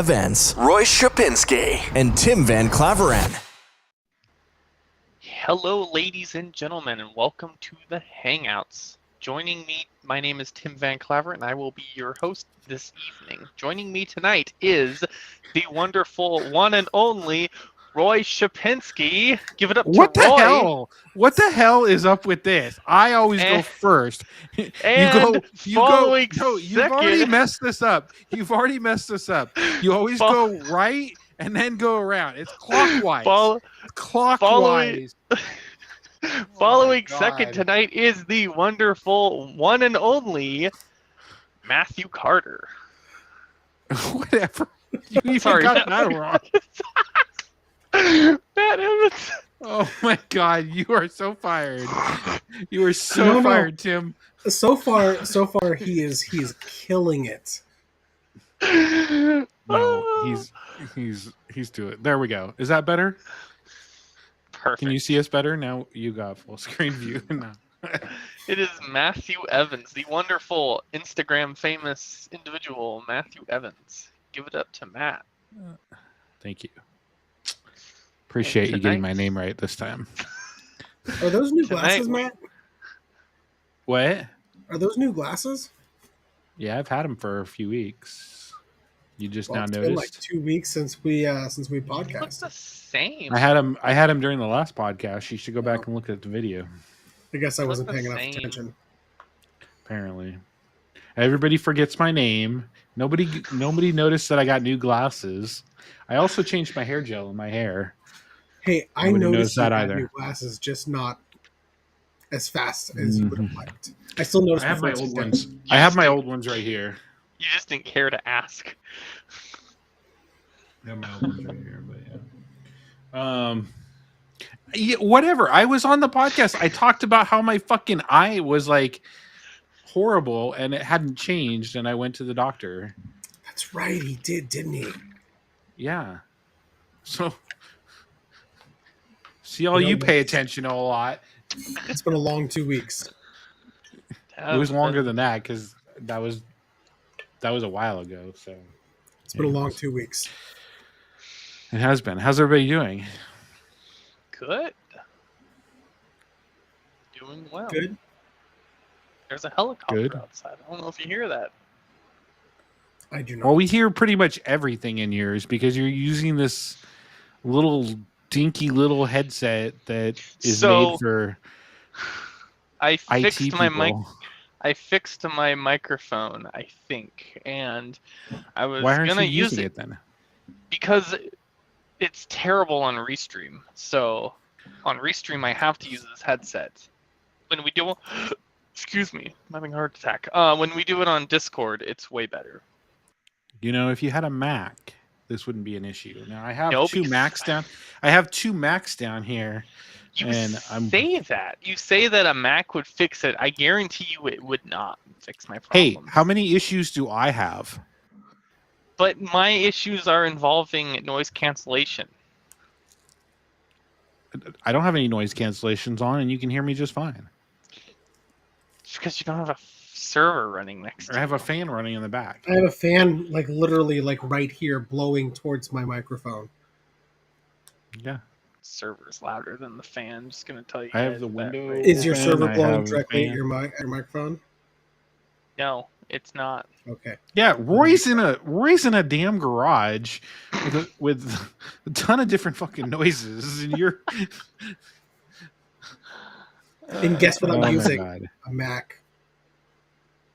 Evans, Roy Shapinski, and Tim Van Claveren. Hello, ladies and gentlemen, and welcome to the Hangouts. Joining me, my name is Tim Van Claveren, and I will be your host this evening. Joining me tonight is the wonderful one and only Roy Shapinski. Give it up What to the Roy. hell? What the hell is up with this? I always go first. And following No, you've second, already messed this up. You always go right and then go around. It's clockwise. Clockwise. Following God. second tonight is the wonderful one and only Matthew Carter. Whatever. You even Sorry, got that wrong. Matt Evans. Oh my God, you are so fired. You are so fired, Tim. So far, he is killing it. No, he's doing it. There we go. Is that better? Perfect. Can you see us better? Now you got full screen view. No. It is Matthew Evans, the wonderful Instagram famous individual, Matthew Evans. Give it up to Matt. Thank you. Appreciate you getting my name right this time. Are those new glasses, Matt? What? Are those new glasses? Yeah, I've had them for a few weeks. You just now It's noticed. been like 2 weeks since we Looks podcast. the same. I had them during the last podcast. You should go back and look at the video. I guess I wasn't Looks paying the enough same. attention. Apparently, everybody forgets my name. Nobody noticed that I got new glasses. I also changed my hair gel in my hair. Hey, I Nobody noticed that you had either. new glasses, just not as fast as you would have liked. I still noticed. I have my before old today. ones. I have my old ones right here. You just didn't care to ask. I have my old ones right here, but yeah. Yeah, whatever. I was on the podcast. I talked about how my fucking eye was like horrible and it hadn't changed, and I went to the doctor. That's right, he did, didn't he? Yeah. So see, all you pay attention a lot. It's been a long 2 weeks. It was longer than that because that was a while ago. So It's been a long 2 weeks. it has been. How's everybody doing? Good. Doing well. Good. There's a helicopter Good. outside. I don't know if you hear that. I do not. Well, we hear pretty much everything in yours because you're using this little dinky little headset that is made for I IT fixed my mic. people. I fixed my microphone, I think, and I was Why aren't gonna you use using it it then? because it's terrible on Restream. So on Restream, I have to use this headset. When we do, excuse me, I'm having a heart attack. When we do it on Discord, it's way better. You know, if you had a Mac, this wouldn't be an issue. Now I have No, two because- Macs down. I have two Macs down here. You And say that. You say that a Mac would fix it. I guarantee you it would not fix my Hey, problems. how many issues do I have? But my issues are involving noise cancellation. I don't have any noise cancellations on, and you can hear me just fine. It's because you don't have a server running next to I have you. a fan running in the back. I have a fan, like literally, like right here, blowing towards my microphone. Yeah, Server's louder than the fan. Just gonna tell you. I have guys the that window. right Is your fan, server I blowing have a directly at fan. your microphone? No, it's not. Okay. Yeah, Roy's in a damn garage with a ton of different fucking noises, and you're. And guess what Oh I'm my using? God. A Mac.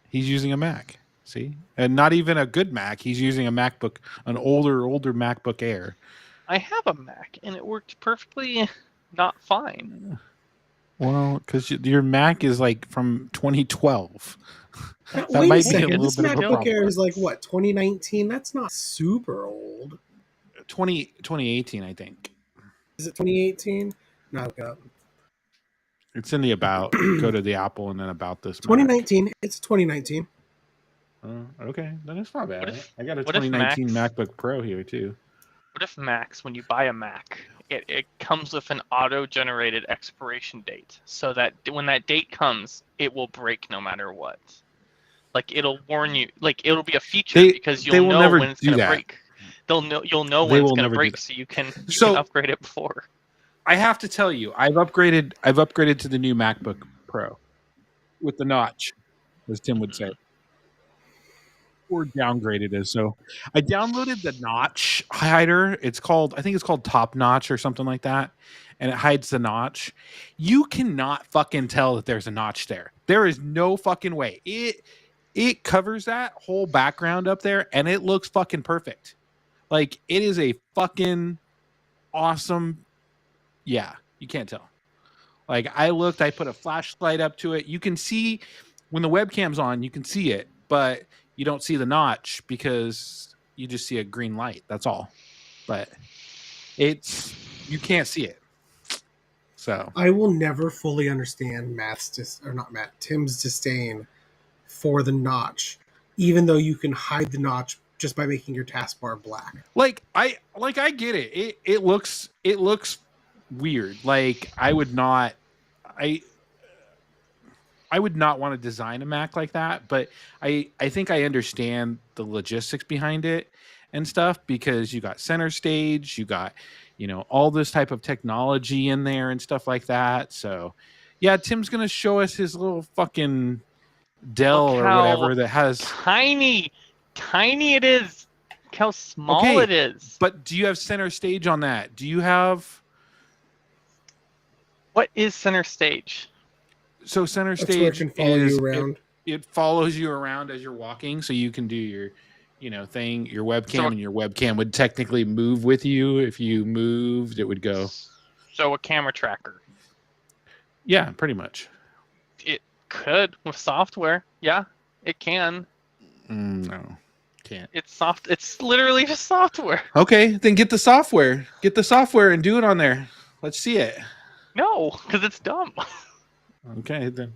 He's using a Mac. See, and not even a good Mac. He's using a MacBook, an older MacBook Air. I have a Mac, and it worked perfectly, not fine. Well, because your Mac is like from 2012. That Wait might a be a second. little This bit of a MacBook problem. Air is like what, 2019? That's not super old. 2018, I think. Is it 2018? No, I've got It's in the about. Go to the Apple and then about this. Mac. 2019. It's 2019. Okay, then it's not bad. What if- I got a what if 2019 Macs- MacBook Pro here too. What if Macs, when you buy a Mac, it comes with an auto-generated expiration date, so that when that date comes, it will break no matter what. Like it'll warn you. Like it'll be a feature because they you'll will know never when it's do gonna that. break. You'll know They when it's will going never to do break, that. so you can So- upgrade it before. I have to tell you, I've upgraded to the new MacBook Pro with the notch, as Tim would say, or downgraded as so. I downloaded the notch hider. I think it's called Top Notch or something like that, and it hides the notch. You cannot fucking tell that there's a notch there. There is no fucking way. It covers that whole background up there, and it looks fucking perfect. Like it is a fucking awesome. Yeah, you can't tell. Like I put a flashlight up to it. You can see when the webcam's on, you can see it, but you don't see the notch because you just see a green light. That's all. But you can't see it. So I will never fully understand Tim's disdain for the notch, even though you can hide the notch just by making your taskbar black. I get it. It looks weird. Like I would not want to design a Mac like that, but I think I understand the logistics behind it and stuff because you got center stage, you got, all this type of technology in there and stuff like that. So yeah, Tim's going to show us his little fucking Dell Look or how whatever that has tiny it is. Look how small it is. But do you have center stage on that? Do you have What is center stage? So center That's where it stage can follow you around. It follows you around as you're walking, so you can do your, thing, your webcam, and your webcam would technically move with you. If you moved, it would go. So a camera tracker. Yeah, pretty much. It could with software. Yeah, it can. No, can't. It's literally just software. Okay, then get the software. Get the software and do it on there. Let's see it. No, because it's dumb. Okay, then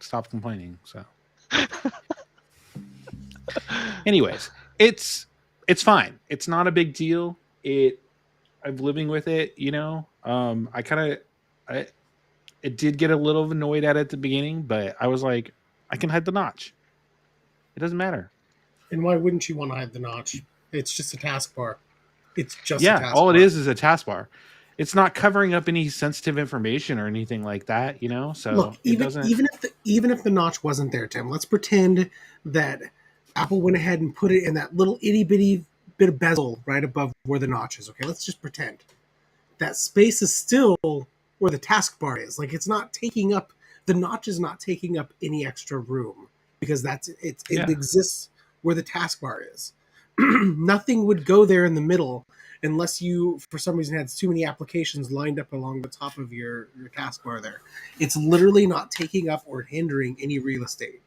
stop complaining. So, anyways, it's fine. It's not a big deal. I'm living with it. It did get a little annoyed at the beginning, but I was like, I can hide the notch. It doesn't matter. And why wouldn't you want to hide the notch? It's just a taskbar. It's just a taskbar. All it is a taskbar. It's not covering up any sensitive information or anything like that, So look, even if the notch wasn't there, Tim, let's pretend that Apple went ahead and put it in that little itty bitty bit of bezel right above where the notch is. Okay, let's just pretend that space is still where the taskbar is. Like it's not taking up the notch is not taking up any extra room because it exists where the taskbar is. Nothing would go there in the middle unless you, for some reason, had too many applications lined up along the top of your taskbar there. It's literally not taking up or hindering any real estate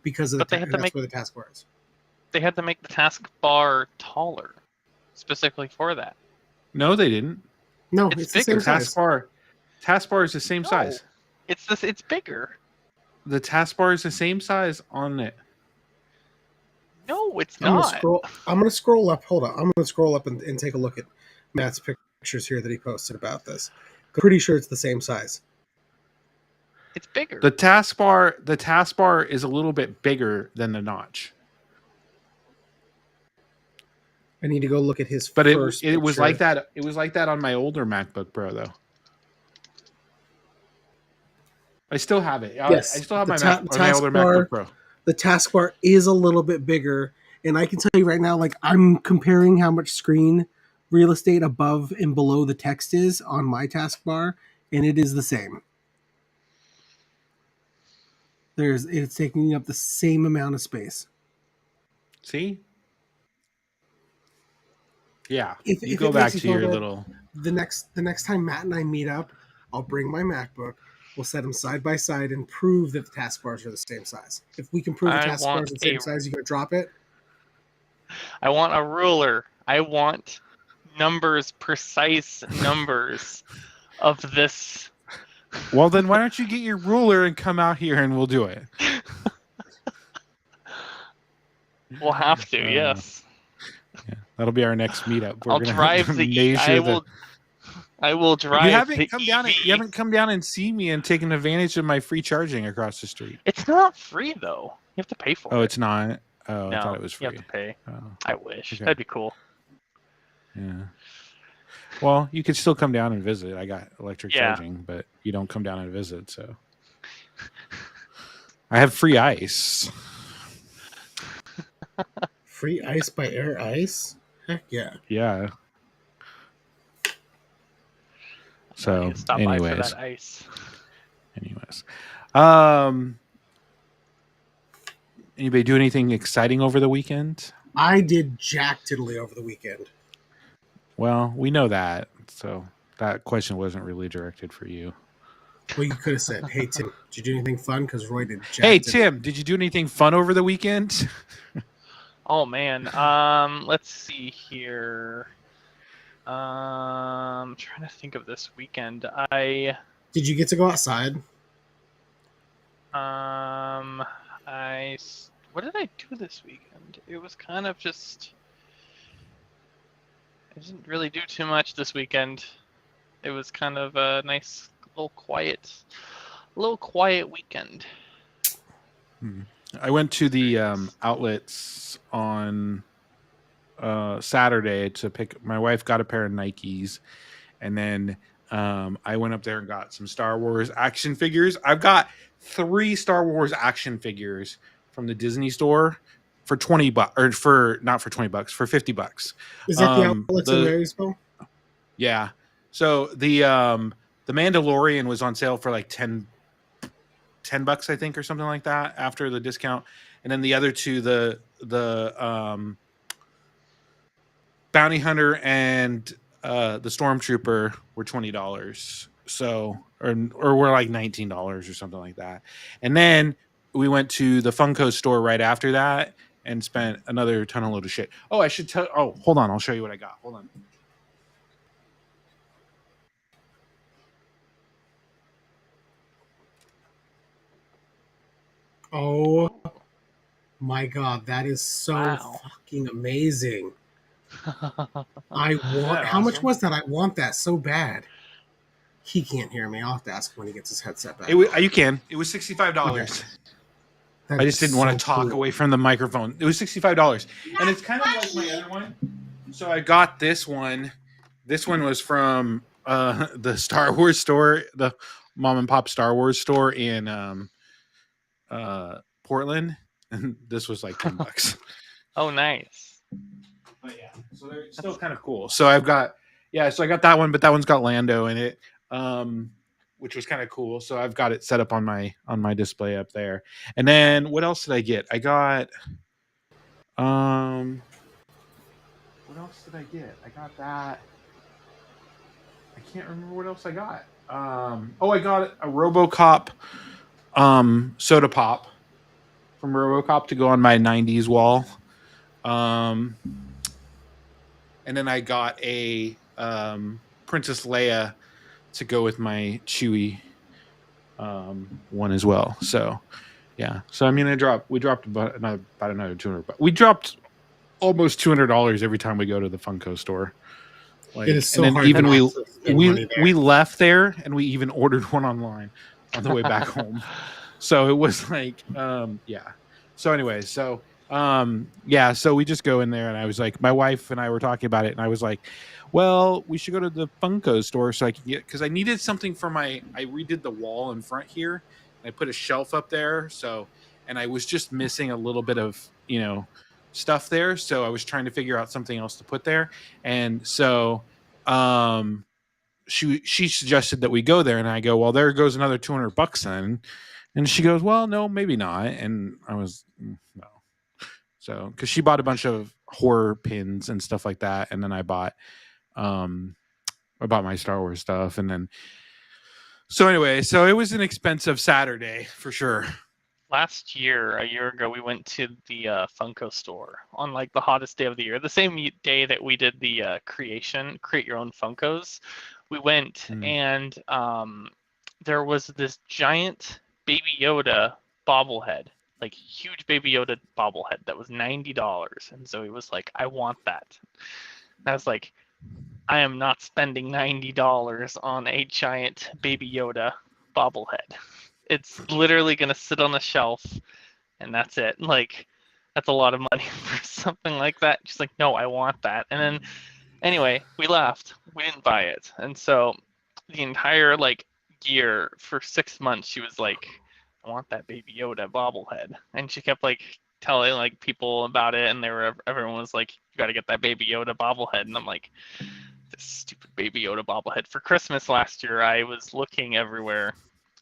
because of that's where the taskbar is. They had to make the taskbar taller, specifically for that. No, they didn't. No, it's the same size. Taskbar is the same size. It's bigger. The taskbar is the same size on it. No, it's not. I'm going to scroll up. Hold on. I'm going to scroll up and take a look at Matt's pictures here that he posted about this. I'm pretty sure it's the same size. It's bigger. The taskbar is a little bit bigger than the notch. I need to go look at his but first it was picture. like that. It was like that on my older MacBook Pro, though. I still have it. Yes, I still have my older MacBook Pro. The taskbar is a little bit bigger, and I can tell you right now, like I'm comparing how much screen real estate above and below the text is on my taskbar, and it is the same. It's taking up the same amount of space. See? Yeah. If go it back makes to you your feel bad, little. The next time Matt and I meet up, I'll bring my MacBook. We'll set them side by side and prove that the taskbars are the same size. If we can prove the taskbars are the same size, you gonna drop it? I want a ruler. I want precise numbers of this. Well, then why don't you get your ruler and come out here and we'll do it? We'll have to, yes. Yeah, that'll be our next meetup. I'll drive the. I will drive. You haven't come down and seen me and taken advantage of my free charging across the street. It's not free though. You have to pay for it. Oh, it's not. Oh, no, I thought it was free. You have to pay. Oh. I wish. Okay. That'd be cool. Yeah. Well, you could still come down and visit. I got electric Yeah. charging, but you don't come down and visit, so I have free ice. Free ice by Air Ice? Heck yeah. Yeah. I So, need to stop by for that ice. anyways, um, anybody do anything exciting over the weekend? I did jack tiddly over the weekend. Well, we know that, so that question wasn't really directed for you. Well, you could have said, "Hey Tim, did you do anything fun?" Because Roy did jack. Hey tiddly. Tim, did you do anything fun over the weekend? Oh man. Let's see here. I'm trying to think of this weekend. Did you get to go outside? What did I do this weekend? It was kind of just. I didn't really do too much this weekend. It was kind of a nice little quiet weekend. I went to the outlets on Saturday to pick. My wife got a pair of Nikes, and then I went up there and got some Star Wars action figures. I've got 3 Star Wars action figures from the Disney store for $20, or for not for $20, for $50. Is that the outlets in Marysville? Yeah. So the Mandalorian was on sale for like $10, I think, or something like that after the discount. And then the other two, the Bounty Hunter and the Stormtrooper, were $20. So or were like $19 or something like that. And then we went to the Funko store right after that and spent another ton of load of shit. Oh, I should tell. Oh, hold on. I'll show you what I got. Hold on. Oh my god, that is so Wow. fucking amazing. I want. that How much awesome? was that? I want that so bad. He can't hear me. I'll have to ask when he gets his headset back. You can. It was $65. Okay. I just didn't want to so talk cool. away from the microphone. It was $65, and it's kind of like my other one. So I got this one. This one was from the Star Wars store, the mom and pop Star Wars store in Portland, and this was like $10. Oh, nice. But yeah, so they're still kind of cool. So I got that one, but that one's got Lando in it, which was kind of cool. So I've got it set up on my display up there. And then what else did I get? I got what else did I get? I got that. I can't remember what else I got. I got a RoboCop soda pop from RoboCop to go on my 90s wall. And then I got a Princess Leia to go with my Chewie one as well. So yeah. So I mean, we dropped about another 200. But we dropped almost $200 every time we go to the Funko store. Like, It is so and then hard. even to spend money there. we left there and we even ordered one online on the way back home. So it was like, yeah. So anyway, so we just go in there, and I was like, my wife and I were talking about it, and I was like, well, we should go to the Funko store so I can get, because I needed something for I redid the wall in front here, and I put a shelf up there, and I was just missing a little bit of, stuff there, so I was trying to figure out something else to put there, and so she suggested that we go there, and I go, well, there goes another $200 then. And she goes, well, no, maybe not. And I was, no. So, because she bought a bunch of horror pins and stuff like that, and then I bought my Star Wars stuff, and then, so anyway, so it was an expensive Saturday for sure. A year ago, we went to the Funko store on like the hottest day of the year, the same day that we did the create your own Funkos. We went and there was this giant Baby Yoda bobblehead, like huge Baby Yoda bobblehead that was $90. And Zoe was like, I want that. And I was like, I am not spending $90 on a giant Baby Yoda bobblehead. It's literally going to sit on a shelf and that's it. Like, that's a lot of money for something like that. She's like, no, I want that. And then Anyway, we left. We didn't buy it, and so the entire like year for 6 months, she was like, "I want that Baby Yoda bobblehead," and she kept like telling like people about it, and everyone was like, "You got to get that Baby Yoda bobblehead," and I'm like, "This stupid Baby Yoda bobblehead." For Christmas last year, I was looking everywhere,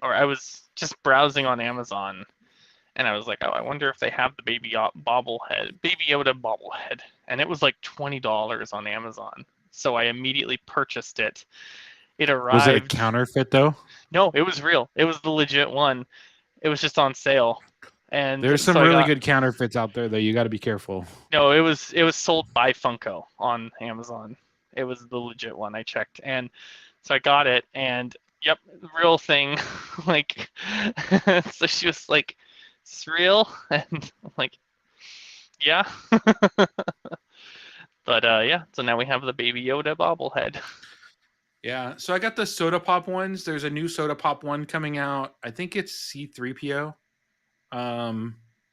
or I was just browsing on Amazon. And I was like, oh, I wonder if they have the Baby Yoda bobblehead. And it was like $20 on Amazon. So I immediately purchased it. It Was it a arrived. counterfeit though? No, it was real. It was the legit one. It was just on sale. And There's some so really good counterfeits out there, though. You got to be careful. No, it was sold by Funko on Amazon. It was the legit one. I checked, and so I got it, and yep, real thing. Like, so she was like, "It's real," and I'm like, "Yeah." But yeah, so now we have the Baby Yoda bobblehead. Yeah, so I got the soda pop ones. There's a new soda pop one coming out. I think it's C3PO.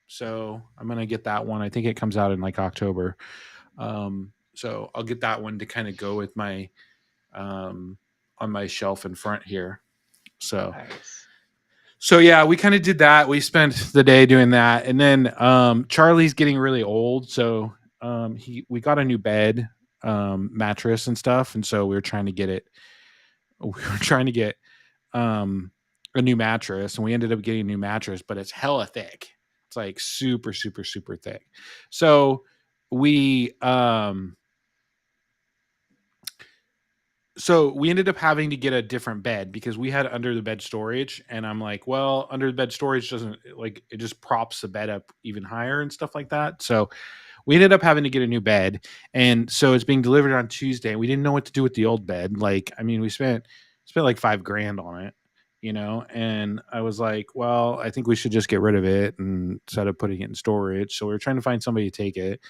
So I'm gonna get that one. I think it comes out in like October. So I'll get that one to kind of go with my on my shelf in front here. So Nice. so yeah, we kind of did that. We spent the day doing that, and then Charlie's getting really old, so we got a new bed, mattress and stuff, and so we were trying to get it. We were trying to get a new mattress, and we ended up getting a new mattress, but it's hella thick. It's like super, super, super thick. So we ended up having to get a different bed because we had under the bed storage, and I'm like, well, under the bed storage doesn't, like, it just props the bed up even higher and stuff like that. So we ended up having to get a new bed, and so it's being delivered on Tuesday. We didn't know what to do with the old bed. Like, I mean, we spent like $5,000 on it, and I was like, well, I think we should just get rid of it and instead of putting it in storage. So we were trying to find somebody to take it,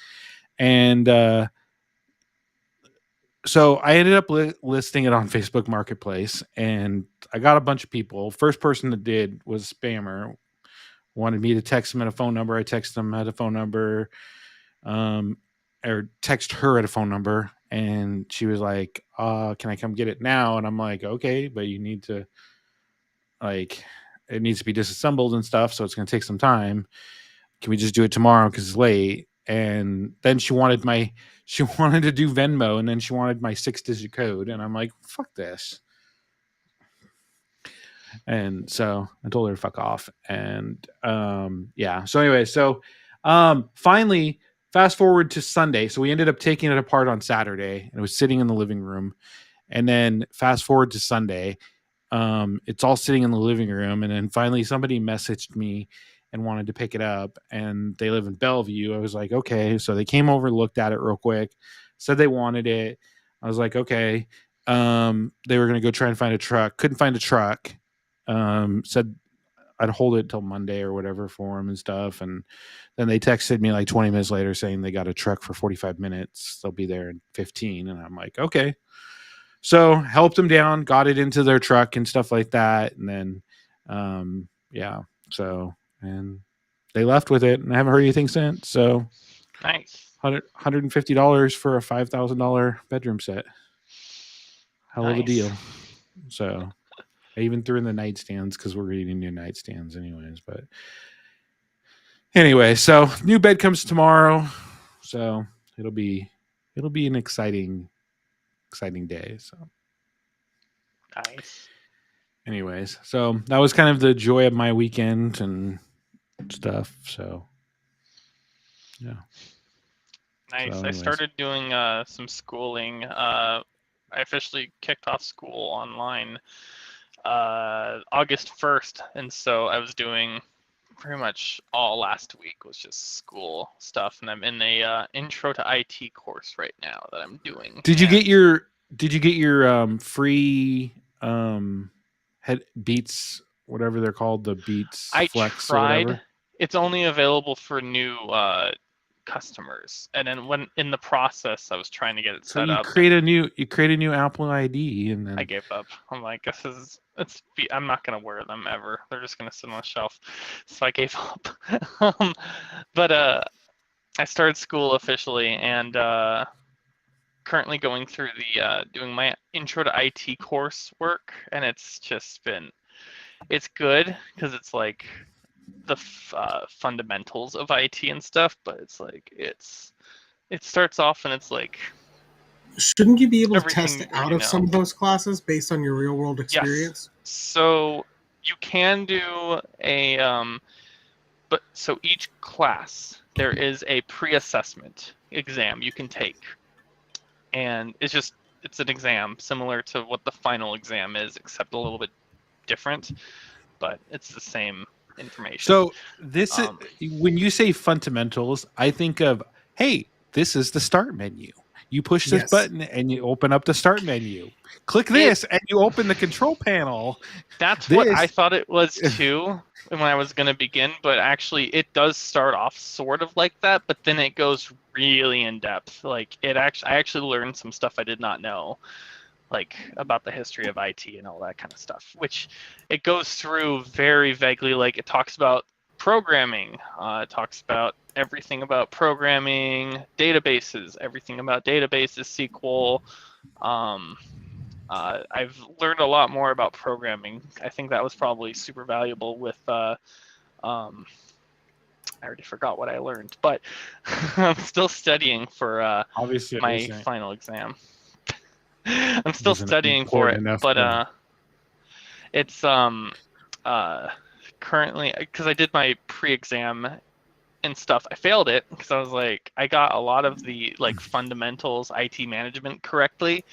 and so I ended up listing it on Facebook Marketplace, and I got a bunch of people. First person that did was a spammer. Wanted me to text him at a phone number. I texted him at a phone number, or text her at a phone number, and she was like, "Can I come get it now?" And I'm like, "Okay, but you need to, like, it needs to be disassembled and stuff, so it's going to take some time. Can we just do it tomorrow because it's late?" And then she wanted to do Venmo, and then she wanted my 6-digit code, and I'm like, fuck this. And so I told her to fuck off. And yeah. So anyway, finally, fast forward to Sunday. So we ended up taking it apart on Saturday, and it was sitting in the living room. And then fast forward to Sunday, it's all sitting in the living room, and then finally somebody messaged me and wanted to pick it up, and they live in Bellevue. I was like, okay. So they came over, looked at it real quick, said they wanted it. I was like, okay. They were going to go try and find a truck. Couldn't find a truck. Said I'd hold it till Monday or whatever for them and stuff. And then they texted me like 20 minutes later saying they got a truck for 45 minutes. They'll be there in 15. And I'm like, okay. So helped them down, got it into their truck and stuff like that. And then, yeah. So, and they left with it, and I haven't heard anything since. So Nice. $150 for a $5,000 bedroom set. Hell of a deal. So I even threw in the nightstands because we're getting new nightstands anyways. But anyway, so new bed comes tomorrow. So it'll be an exciting day. So Nice. anyways, so that was kind of the joy of my weekend and stuff. So yeah. Nice. So I started doing some schooling. I officially kicked off school online August 1st, and so I was doing pretty much all last week was just school stuff, and I'm in a intro to IT course right now that I'm doing. Did you get your free head Beats, whatever they're called, the Beats Flex or whatever? It's only available for new customers, and then when in the process I was trying to get it set up. create a new Apple ID, and then I gave up. I'm like, I'm not gonna wear them ever. They're just gonna sit on the shelf. So I gave up. But I started school officially, and currently going through the doing my intro to IT coursework, and it's just been it's good because it's like the fundamentals of IT and stuff, but it's like it starts off and it's like Shouldn't you be able to everything test you out already of some know. of those classes based on your real world Yes. experience? So you can do a but so each class there is a pre-assessment exam you can take, and it's an exam similar to what the final exam is, except a little bit different, but it's the same information. So this is Um, when you say fundamentals, I think of, hey, this is the start menu. You push this Yes. button and you open up the start menu. Click It- this and you open the control panel. that's what I This thought it was too when I was going to begin, but actually it does start off sort of like that, but then it goes really in depth. Like I actually learned some stuff I did not know, like about the history of IT and all that kind of stuff, which it goes through very vaguely. Like it talks about programming, it talks about everything about programming, databases, everything about databases, SQL. I've learned a lot more about programming. I think that was probably super valuable with I already forgot what I learned, but I'm still studying for obviously my wasn't, final exam. I'm still wasn't studying for important it, enough but to, it's uh currently because I did my pre-exam and stuff. I failed it because I was like I got a lot of the like fundamentals IT management correctly,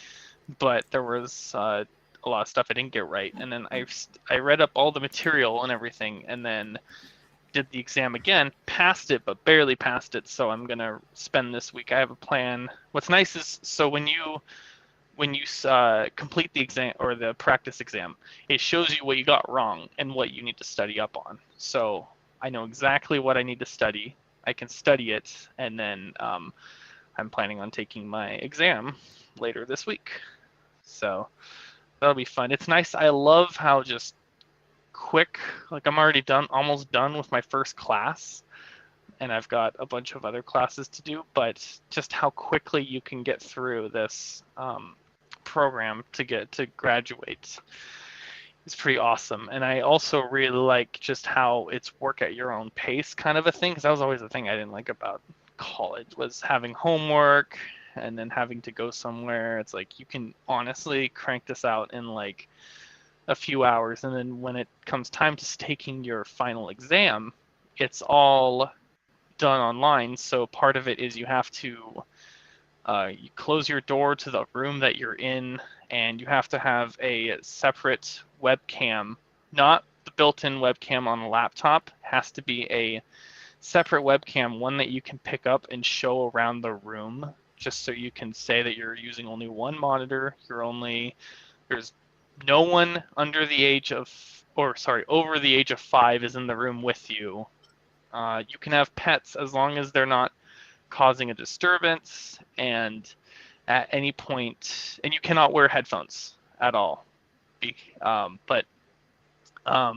but there was a lot of stuff I didn't get right. And then I read up all the material and everything, and then did the exam again, passed it, but barely passed it. So I'm gonna spend this week. I have a plan. What's nice is so when you complete the exam or the practice exam, it shows you what you got wrong and what you need to study up on. So I know exactly what I need to study. I can study it, and then I'm planning on taking my exam later this week. So that'll be fun. It's nice. I love how just quick, like I'm already almost done with my first class, and I've got a bunch of other classes to do, but just how quickly you can get through this program to get to graduate is pretty awesome. And I also really like just how it's work at your own pace kind of a thing, because that was always the thing I didn't like about college was having homework and then having to go somewhere. It's like you can honestly crank this out in like a few hours, and then when it comes time to taking your final exam, it's all done online. So part of it is you have to you close your door to the room that you're in, and you have to have a separate webcam, not the built-in webcam on a laptop. It has to be a separate webcam, one that you can pick up and show around the room, just so you can say that you're using only one monitor. There's no one under the age of, or sorry, over the age of 5 is in the room with you. You can have pets as long as they're not causing a disturbance, and at any point, and you cannot wear headphones at all. But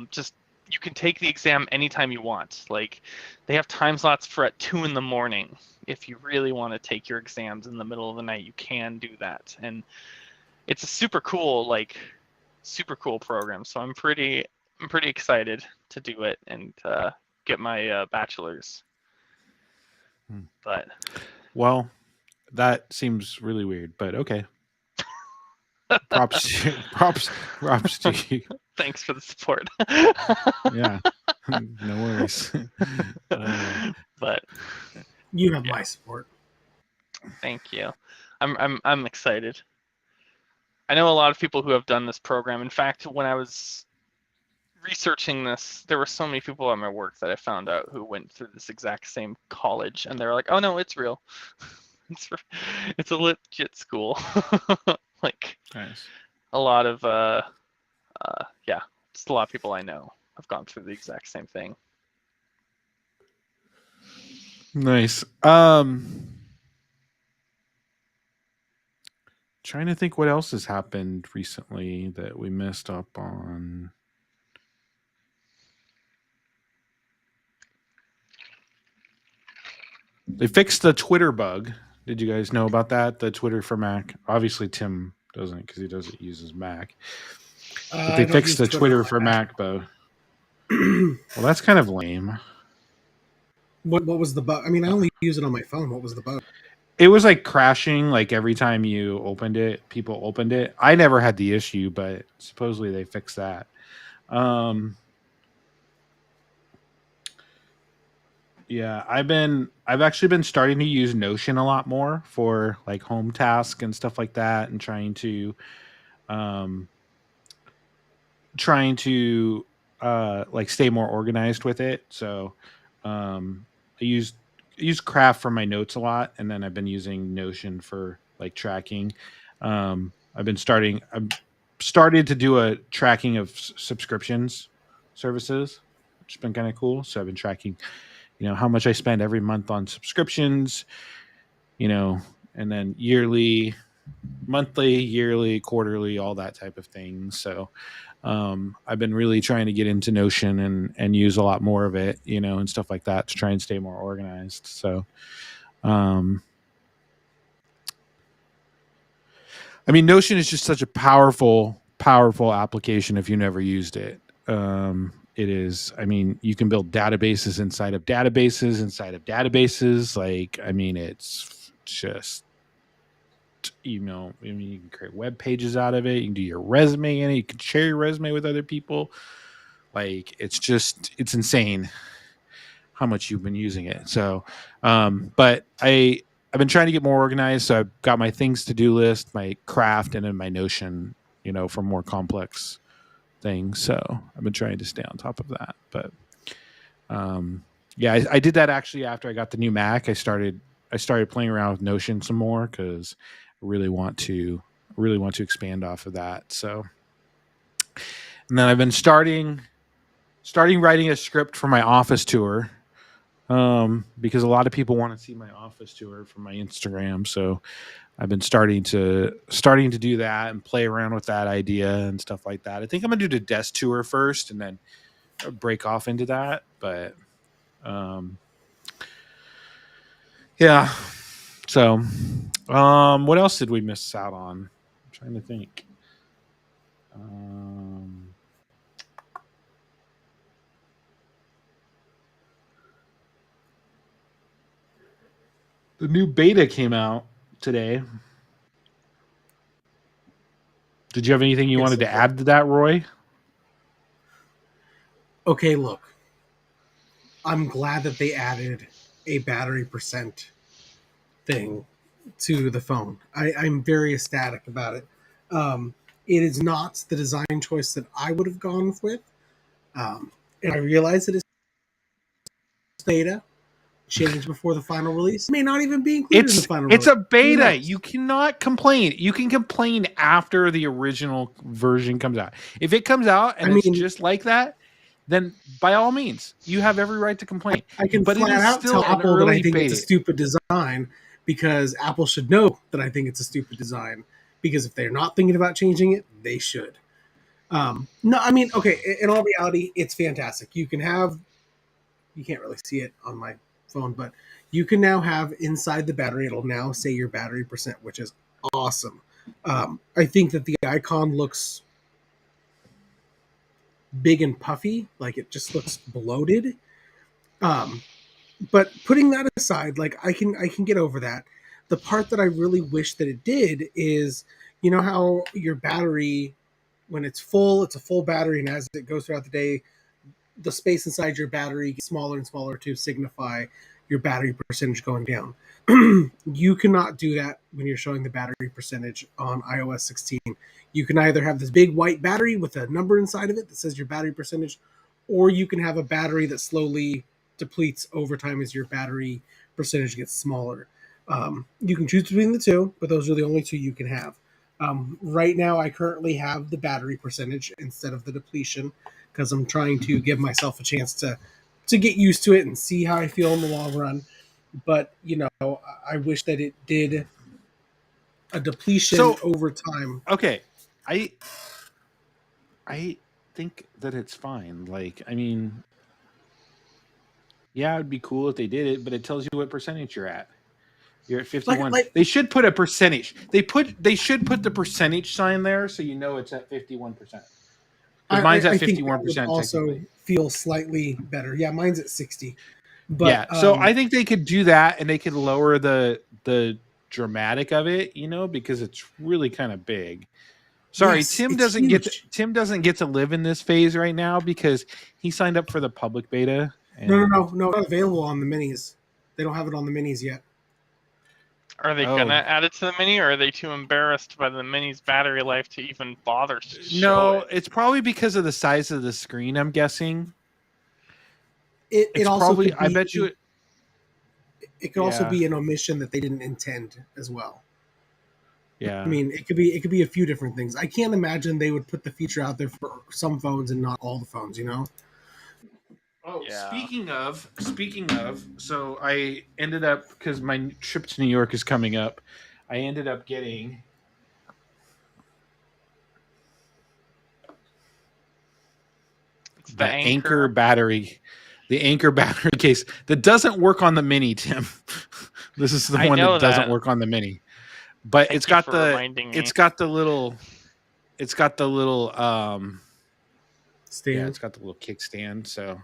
just you can take the exam anytime you want. Like they have time slots for at 2 in the morning. If you really want to take your exams in the middle of the night, you can do that. And it's a super cool program. So I'm pretty excited to do it and get my bachelor's. But well, that seems really weird, but okay. Props to you. thanks for the support. Yeah. No worries. But You have Yeah. my support. thank you. I'm excited. I know a lot of people who have done this program. In fact, when I was researching this, there were so many people at my work that I found out who went through this exact same college, and they're like, "Oh no, it's real. It's a legit school." Like Nice. a lot of yeah, just a lot of people I know have gone through the exact same thing. Nice. Trying to think what else has happened recently that we messed up on. They fixed the Twitter bug. Did you guys know about that? The Twitter for Mac. Obviously, Tim doesn't because he doesn't use his Mac. But I they don't fixed use the Twitter on for my Mac. Mac, though. Well, that's kind of lame. What was the bug? I mean, I only use it on my phone. What was the bug? It was like crashing, like every time you opened it, people opened it. I never had the issue, but supposedly they fixed that. Um, yeah, I've actually been starting to use Notion a lot more for like home tasks and stuff like that, and um, trying to like stay more organized with it. So um I use Craft for my notes a lot, and then I've been using Notion for like tracking. I've started to do a tracking of subscriptions services, which has been kind of cool. So I've been tracking, how much I spend every month on subscriptions, and then yearly, monthly, yearly, quarterly, all that type of thing. So I've been really trying to get into Notion and use a lot more of it, and stuff like that to try and stay more organized. So, um, I mean, Notion is just such a powerful application if you never used it. It is. I mean, you can build databases inside of databases inside of databases. Like, I mean, it's just, I mean, you can create web pages out of it. You can do your resume in it. You can share your resume with other people. Like, it's insane how much you've been using it. So, but I've been trying to get more organized. So I've got my things to do list, my Craft, and then my Notion, for more complex things. So I've been trying to stay on top of that. But yeah, I did that actually after I got the new Mac. I started playing around with Notion some more because I really want to expand off of that. So, and then I've been starting writing a script for my office tour, because a lot of people want to see my office tour from my Instagram. So I've been starting to do that and play around with that idea and stuff like that. I think I'm gonna do the desk tour first and then break off into that. But yeah. So what else did we miss out on? I'm trying to think. The new beta came out today. Did you have anything you wanted to add to that, Roy? Okay, look. I'm glad that they added a battery percent thing to the phone. I'm very ecstatic about it. It is not the design choice that I would have gone with. And I realize it is beta, changed before the final release. It may not even be included in the final release. It's a beta. You cannot complain. You can complain after the original version comes out. If it comes out and it's just like that, then by all means, you have every right to complain. I can but flat it is out still tell Apple that I think beta. it's a stupid design, because Apple should know that I think it's a stupid design. Because if they're not thinking about changing it, they should. No, I mean, okay, in all reality, it's fantastic. You can't really see it on my phone, but you can now have inside the battery, it'll now say your battery percent, which is awesome. I think that the icon looks big and puffy, like it just looks bloated. But putting that aside, like I can get over that. The part that I really wish that it did is, you know how your battery, when it's full, it's a full battery, and as it goes throughout the day, the space inside your battery gets smaller and smaller to signify your battery percentage going down. You cannot do that when you're showing the battery percentage on iOS 16. You can either have this big white battery with a number inside of it that says your battery percentage, or you can have a battery that slowly depletes over time as your battery percentage gets smaller. You can choose between the two, but those are the only two you can have. Right now, I currently have the battery percentage instead of the depletion, because I'm trying to give myself a chance to get used to it and see how I feel in the long run. But I wish that it did a depletion over time. Okay, I think that it's fine. Like, I mean, yeah, it'd be cool if they did it, but it tells you what percentage you're at. You're at 51. Like- They should put a percentage. They should put the percentage sign there so you know it's at 51%. Because mine's at 51% also technically. feel slightly better. Yeah, mine's at 60. But Yeah, so I think they could do that, and they could lower the dramatic of it, because it's really kind of big. Sorry, yes, Tim it's doesn't get huge. Tim doesn't get to live in this phase right now because he signed up for the public beta. And, No, not available on the minis. They don't have it on the minis yet. Are they gonna add it to the mini, or are they too embarrassed by the mini's battery life to even bother to show No, it? it's probably because of the size of the screen, I'm guessing. It also probably, could be, I bet you it could also Yeah. be an omission that they didn't intend as well. Yeah. I mean, it could be a few different things. I can't imagine they would put the feature out there for some phones and not all the phones, Oh, Yeah. speaking of, so I ended up, because my trip to New York is coming up, I ended up getting It's the Anchor battery. The Anchor battery case that doesn't work on the Mini, Tim. This is the I one know that doesn't that. work on the Mini. But Thank it's you got for the reminding me. it's got the little Stand. yeah, it's got the little kickstand. So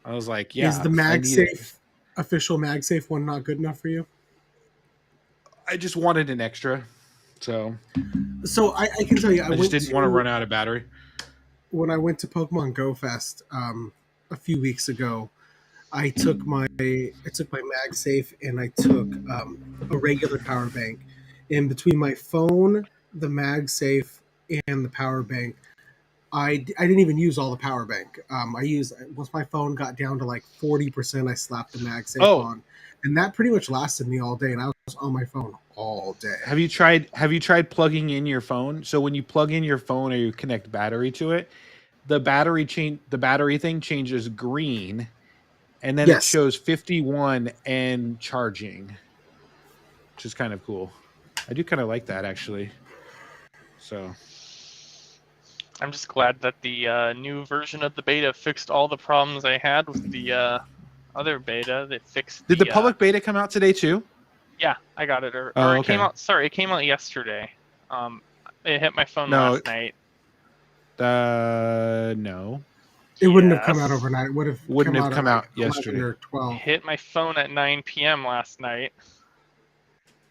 I was like, Is the I need it. MagSafe official MagSafe one not good enough for you? I just wanted an extra. So So I can tell you, I just didn't want to run out of battery. When I went to Pokemon Go Fest a few weeks ago, I took my MagSafe and I took a regular power bank. In between my phone, the MagSafe, and the power bank, I didn't even use all the power bank. Once my phone got down to like 40%, I slapped the MagSafe on, and that pretty much lasted me all day. And I was on my phone all day. Have you tried plugging in your phone? So when you plug in your phone or you connect battery to it, the battery thing changes green, and then it shows 51 and charging, which is kind of cool. I do kind of like that actually. So I'm just glad that the new version of the beta fixed all the problems I had with the other beta. They fixed. Did the public beta come out today too? Yeah, I got it. Or okay. It came out. Sorry, it came out yesterday. It hit my phone last night. No. It wouldn't have come out overnight. It wouldn't have come out like yesterday. or 12. It hit my phone at 9 p.m. last night.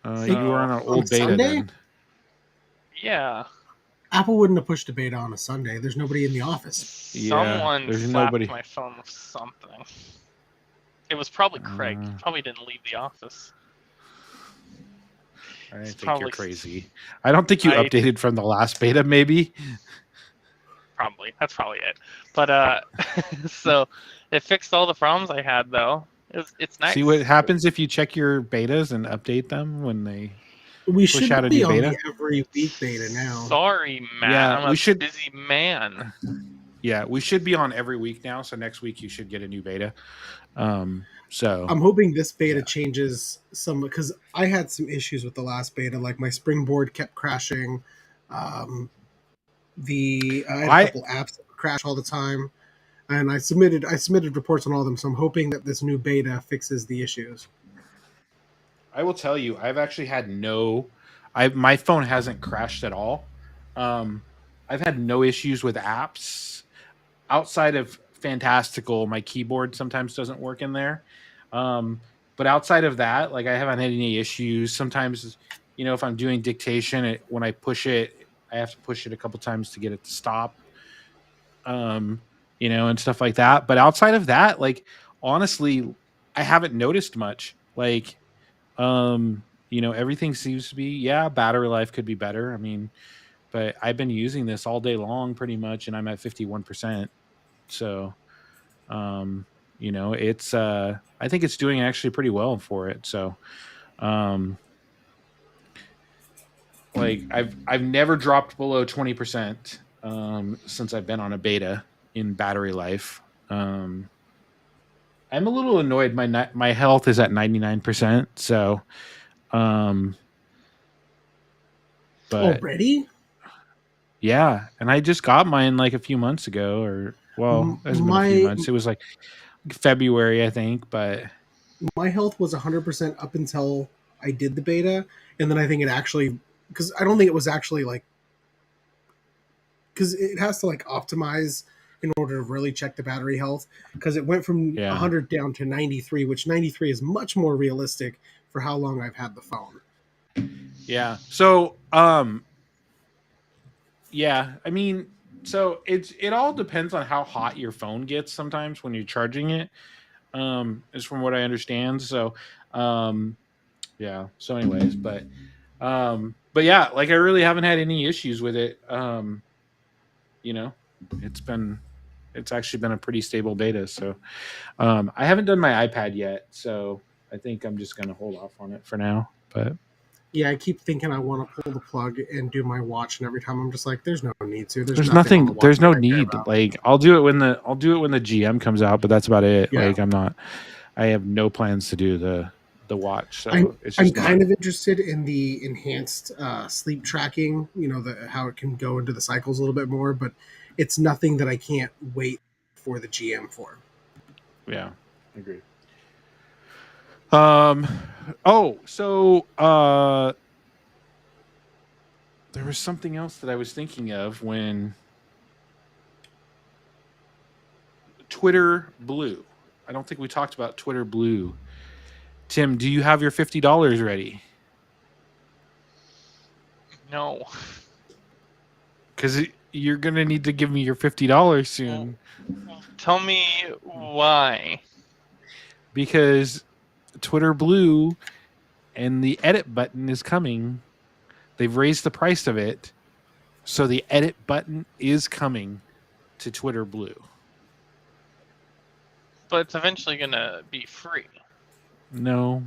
You were on an old beta Sunday? then. Yeah. Apple wouldn't have pushed a beta on a Sunday. There's nobody in the office. Someone slapped my phone with something. It was probably Craig. He probably didn't leave the office. I think you're crazy. I don't think you updated from the last beta, maybe. Probably. That's probably it. But so it fixed all the problems I had though. It's nice. See what happens if you check your betas and update them when they push out a new beta. The every week beta now. Sorry, man. Yeah, I'm a busy man. Yeah, we should be on every week now. So next week you should get a new beta. So I'm hoping this beta changes some, because I had some issues with the last beta. Like my Springboard kept crashing. I had a couple apps that would crash all the time, and I submitted reports on all of them. So I'm hoping that this new beta fixes the issues. I will tell you, I've actually had my phone hasn't crashed at all. I've had no issues with apps outside of Fantastical. My keyboard sometimes doesn't work in there. But outside of that, like, I haven't had any issues. Sometimes, if I'm doing dictation, when I push it, I have to push it a couple times to get it to stop. And stuff like that. But outside of that, like, honestly, I haven't noticed much. Like, everything seems to be, battery life could be better. I mean, but I've been using this all day long pretty much, and I'm at 51%. So, it's, I think it's doing actually pretty well for it. So, like, I've never dropped below 20%, since I've been on a beta in battery life. I'm a little annoyed. My health is at 99%. So, but already, yeah, and I just got mine like a few months ago, or it hasn't been a few months. It was like February, I think. But my health was 100% up until I did the beta, and then I think it actually, because I don't think it was actually like, because it has to like optimize in order to really check the battery health, because it went from Yeah. 100 down to 93, which 93 is much more realistic for how long I've had the phone. Yeah. So, yeah, I mean, so it all depends on how hot your phone gets sometimes when you're charging it. Is from what I understand. So, yeah. So, anyways, but yeah, like I really haven't had any issues with it. You know, it's actually been a pretty stable beta. So, I haven't done my iPad yet, so I think I'm just gonna hold off on it for now. But Yeah, I keep thinking I want to pull the plug and do my watch, and every time I'm just like, there's no need to. There's nothing on the watch there's no that I care need. about. Like I'll do it when the GM comes out, but that's about it. Yeah. Like I have no plans to do the watch, so I'm it's I'm just kind of interested in the enhanced sleep tracking. You know, the how it can go into the cycles a little bit more, but it's nothing that I can't wait for the GM for. yeah, I agree. Oh, so there was something else that I was thinking of when Twitter Blue. I don't think we talked about Twitter Blue. Tim, do you have your $50 ready? No. Because you're gonna need to give me your $50 soon. Tell me why. Because Twitter Blue and the edit button is coming. They've raised the price of it, so the edit button is coming to Twitter Blue. But it's eventually gonna be free. No,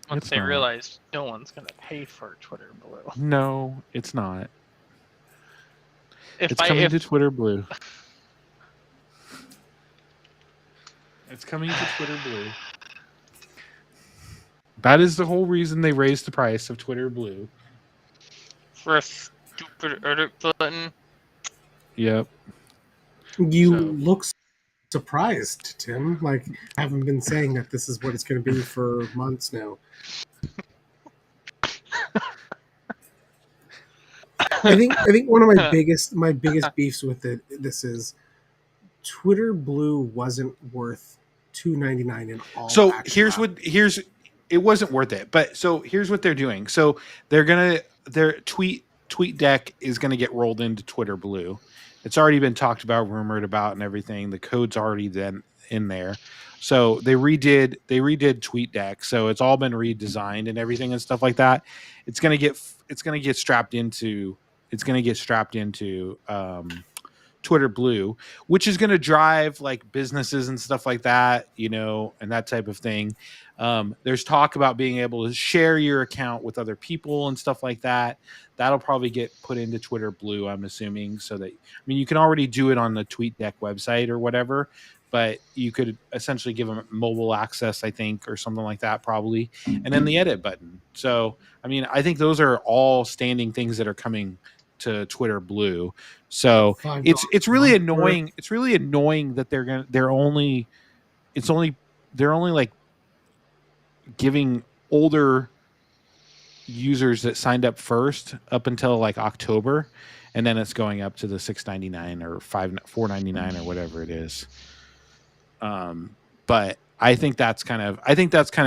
Once it's they not. realize no one's gonna pay for Twitter Blue. No, it's not. If It's coming to Twitter Blue. It's coming to Twitter Blue. That is the whole reason they raised the price of Twitter Blue. For a stupid edit button. Yep. You look surprised, Tim. Like, I haven't been saying that this is what it's going to be for months now. I think one of my biggest beefs with this is Twitter Blue wasn't worth $2.99 in all. So here's it wasn't worth it. But so here's what they're doing. So their tweet deck is gonna get rolled into Twitter Blue. It's already been talked about, rumored about, and everything. The code's already then in there. So they redid TweetDeck. So it's all been redesigned and everything and stuff like that. It's gonna get strapped into Twitter Blue, which is going to drive like businesses and stuff like that, and that type of thing. There's talk about being able to share your account with other people and stuff like that. That'll probably get put into Twitter Blue, I'm assuming. So that, you can already do it on the TweetDeck website or whatever, but you could essentially give them mobile access, I think, or something like that, probably. And then the edit button. So, I think those are all standing things that are coming to Twitter Blue. So it's really annoying. It's really annoying that they're only like giving older users that signed up first up until like October, and then it's going up to the $6.99 or $4.99 or whatever it is. But I think that's kind of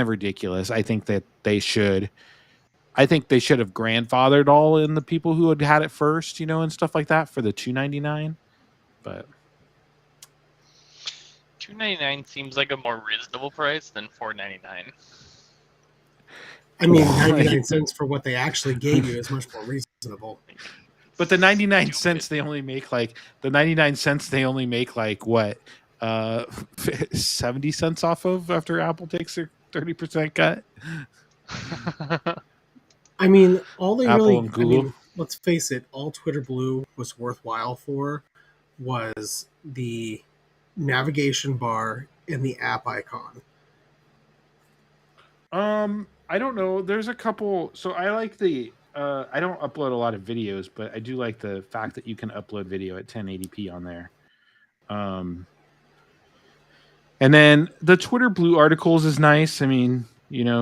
ridiculous. I think they should have grandfathered all in the people who had it first, and stuff like that for the $2.99. But $2.99 seems like a more reasonable price than $4.99. 99 cents for what they actually gave you is much more reasonable. But the 99 cents they only make like what? 70 cents off of after Apple takes their 30% cut. All they Apple really, and Google. Let's face it, all Twitter Blue was worthwhile for was the navigation bar and the app icon. I don't know. There's a couple. So I like I don't upload a lot of videos, but I do like the fact that you can upload video at 1080p on there. And then the Twitter Blue articles is nice.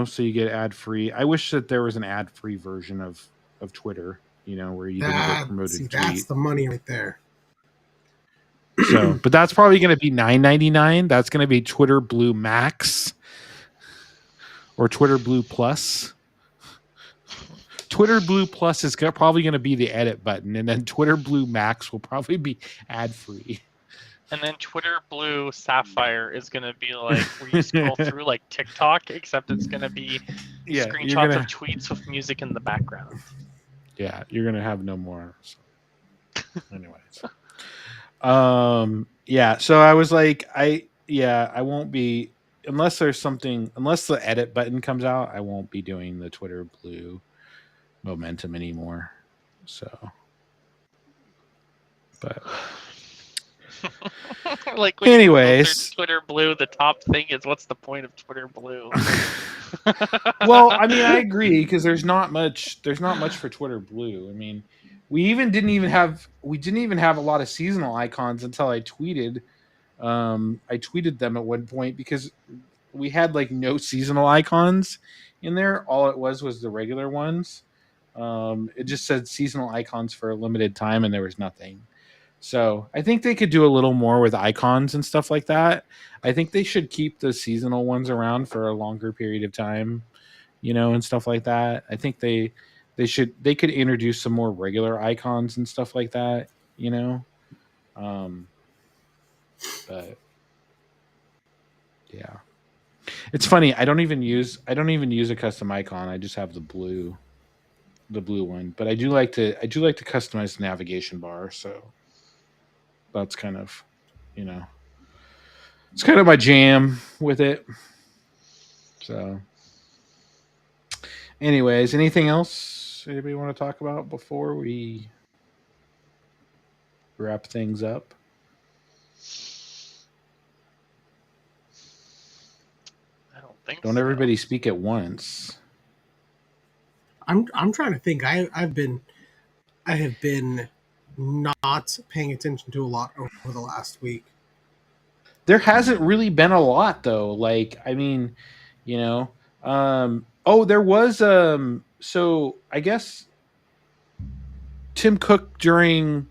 so you get ad free. I wish that there was an ad free version of Twitter, where you didn't get promoted That's tweet. the money right there. So, but that's probably going to be $9.99. That's going to be Twitter Blue Max or Twitter Blue Plus. Twitter Blue Plus is probably going to be the edit button, and then Twitter Blue Max will probably be ad free. And then Twitter Blue Sapphire is going to be like where you scroll through like TikTok, except it's going to be screenshots of tweets with music in the background. Yeah, you're going to have no more. So. Anyways. So I was like, I won't be, unless the edit button comes out, I won't be doing the Twitter Blue momentum anymore. So, but like when anyways, Twitter Blue, the top thing is what's the point of Twitter Blue? Well, I mean, I agree because there's not much for Twitter Blue. I mean, we didn't even have a lot of seasonal icons until I tweeted. I tweeted them at one point because we had like no seasonal icons in there. All it was the regular ones. It just said seasonal icons for a limited time, and there was nothing. So I think they could do a little more with icons and stuff like that. I think they should keep the seasonal ones around for a longer period of time, and stuff like that. I think they could introduce some more regular icons and stuff like that, but yeah, it's funny. I don't even use a custom icon. I just have the blue one, but I do like to customize the navigation bar. So that's kind of, it's kind of my jam with it. So anyways, anything else anybody want to talk about before we wrap things up? I don't think Don't everybody speak at once. I'm trying to think. I have been not paying attention to a lot over the last week. There hasn't really been a lot though. Like, I mean, there was so I guess Tim Cook during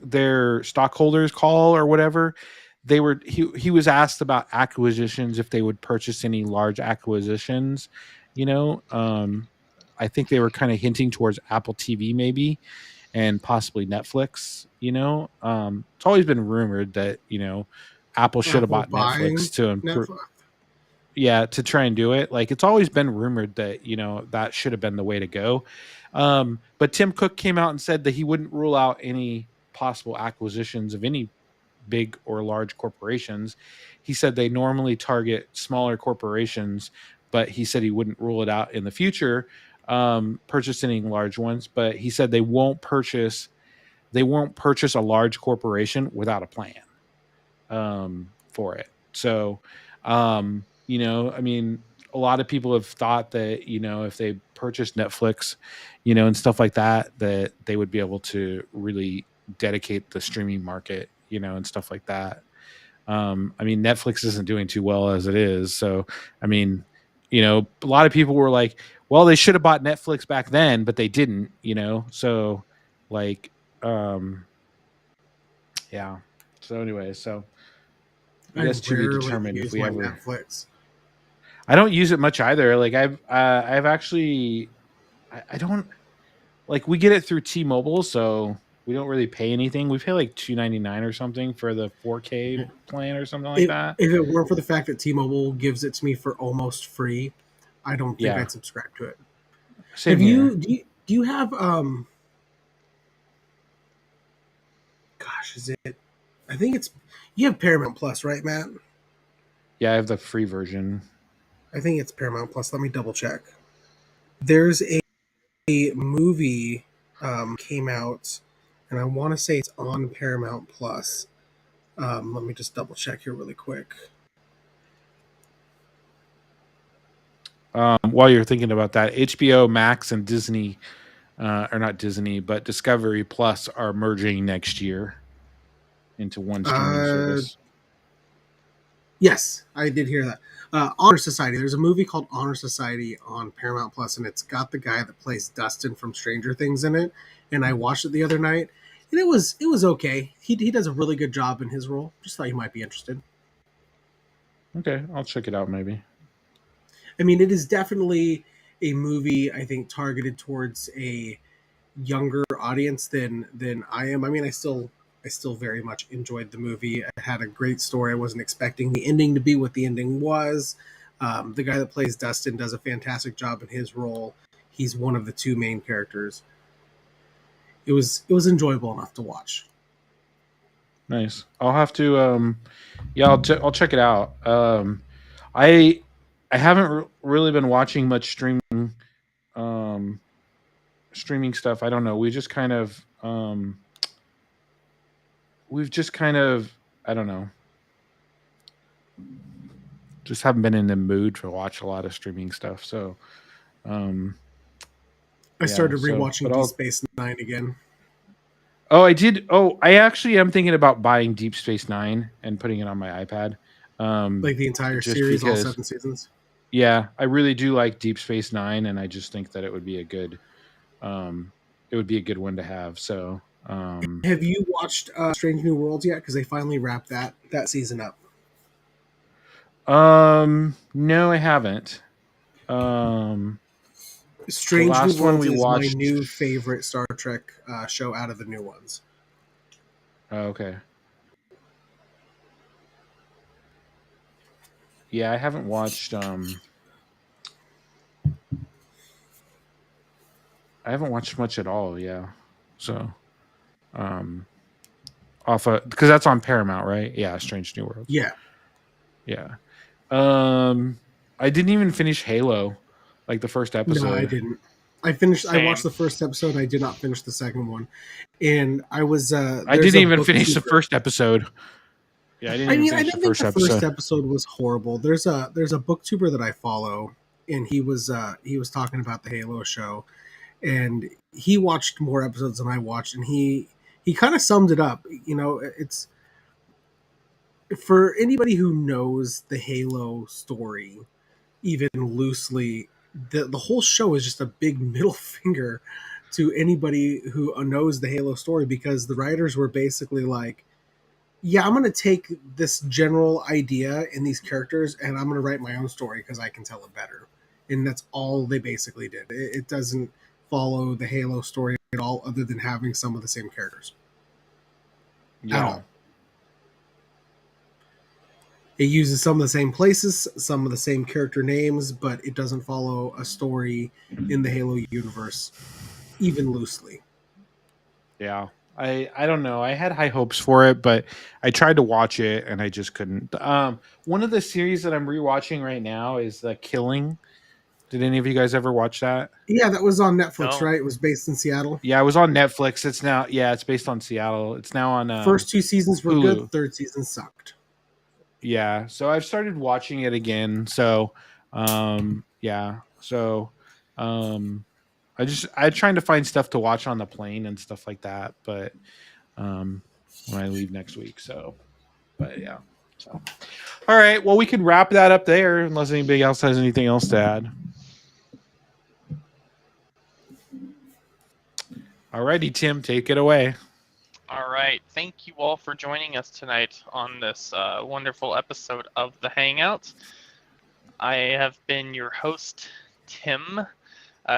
their stockholders call or whatever, he was asked about acquisitions, if they would purchase any large acquisitions, I think they were kind of hinting towards Apple TV maybe, and possibly Netflix. It's always been rumored that Apple should have bought Netflix to improve. Yeah, to try and do it. Like, it's always been rumored that that should have been the way to go. But Tim Cook came out and said that he wouldn't rule out any possible acquisitions of any big or large corporations. He said they normally target smaller corporations, but he said he wouldn't rule it out in the future, purchasing large ones. But he said they won't purchase a large corporation without a plan for it. So, I mean, a lot of people have thought that, if they purchase Netflix, and stuff like that, that they would be able to really dedicate the streaming market, and stuff like that. I mean, Netflix isn't doing too well as it is. So, I mean, a lot of people were like, well, they should have bought Netflix back then, but they didn't, so like, yeah. So anyway, so I guess to be determined if we ever Netflix. I don't use it much either. Like I've actually, I don't, like, we get it through T-Mobile, so we don't really pay anything. We pay like $2.99 or something for the 4K plan or something like that. If it weren't for the fact that T-Mobile gives it to me for almost free, I don't think I'd subscribe to it. Same here. Do you have is it? I think it's, you have Paramount Plus, right, Matt? Yeah, I have the free version. I think it's Paramount Plus. Let me double check. There's a movie came out, and I want to say it's on Paramount Plus. Let me just double check here really quick. While you're thinking about that, HBO Max and Disney, or not Disney, but Discovery Plus are merging next year into one streaming service. Yes, I did hear that. Honor Society. There's a movie called Honor Society on Paramount Plus, and it's got the guy that plays Dustin from Stranger Things in it. And I watched it the other night, and it was okay. He does a really good job in his role. Just thought you might be interested. Okay, I'll check it out maybe. I mean, it is definitely a movie I think targeted towards a younger audience than I am. I mean, I still very much enjoyed the movie. It had a great story. I wasn't expecting the ending to be what the ending was. The guy that plays Dustin does a fantastic job in his role. He's one of the two main characters. It was enjoyable enough to watch. Nice. I'll have to yeah, I'll check it out. I I haven't really been watching much um streaming stuff. I don't know. We've just kind of I don't know. Just haven't been in the mood to watch a lot of streaming stuff. So um I yeah, started so rewatching but Deep I'll Space Nine again. Oh, I did. Oh, I actually am thinking about buying Deep Space Nine and putting it on my iPad. Like the entire Just series, all because 7 seasons. yeah, I really do like Deep Space Nine, and I just think that um, it would be a good one to have. So, Have you watched Strange New Worlds yet? Because they finally wrapped that season up. no, I haven't. Um, the Strange New last one Worlds we is my watched. new favorite Star Trek show out of the new ones. Oh, okay. Yeah, I haven't watched. I haven't watched much at all. Yeah, so um, off of because that's on Paramount, right? Yeah, Strange New Worlds. Yeah. Yeah. Um, I didn't even finish Halo, like the first No, I episode. didn't. I watched Same. the first episode. I did not finish the second one. And I was I there's didn't a even finish the bookkeeper. first episode. Yeah, I didn't I even mean, I finish the didn't think first the first episode. episode was horrible. There's a booktuber that I follow, and he was talking about the Halo show, and he watched more episodes than I watched, and he kind of summed it up. You know, it's for anybody who knows the Halo story, even loosely, the whole show is just a big middle finger to anybody who knows the Halo story, because the writers were basically like, yeah, I'm going to take this general idea in these characters and I'm going to write my own story because I can tell it better. And that's all they basically did. It doesn't follow the Halo story at all, other than having some of the same characters at Yeah. all. It uses some of the same places, some of the same character names, but it doesn't follow a story in the Halo universe, even loosely. Yeah. I don't know. I had high hopes for it, but I tried to watch it and I just couldn't. One of the series that I'm rewatching right now is The Killing. Did any of you guys ever watch that? Yeah, that was on Netflix, No. right? It was based in Seattle. Yeah, it was on Netflix. It's based on Seattle. It's now on First 2 seasons were good, Hulu. third season sucked. Yeah, so I've started watching it again. So, yeah, so, um, I'm trying to find stuff to watch on the plane and stuff like that. But when I leave next week, so, but yeah. So, all right. Well, we could wrap that up there, unless anybody else has anything else to add. All righty, Tim, take it away. All right. Thank you all for joining us tonight on this wonderful episode of The Hangout. I have been your host, Tim.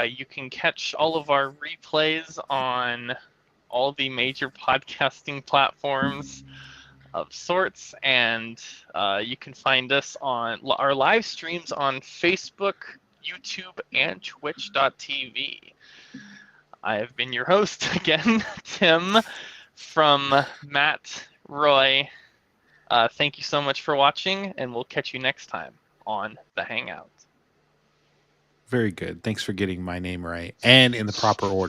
You can catch all of our replays on all the major podcasting platforms of sorts, and you can find us on our live streams on Facebook, YouTube, and Twitch.tv. I have been your host again, Tim, from Matt, Roy. Thank you so much for watching, and we'll catch you next time on The Hangout. Very good. Thanks for getting my name right and in the proper order.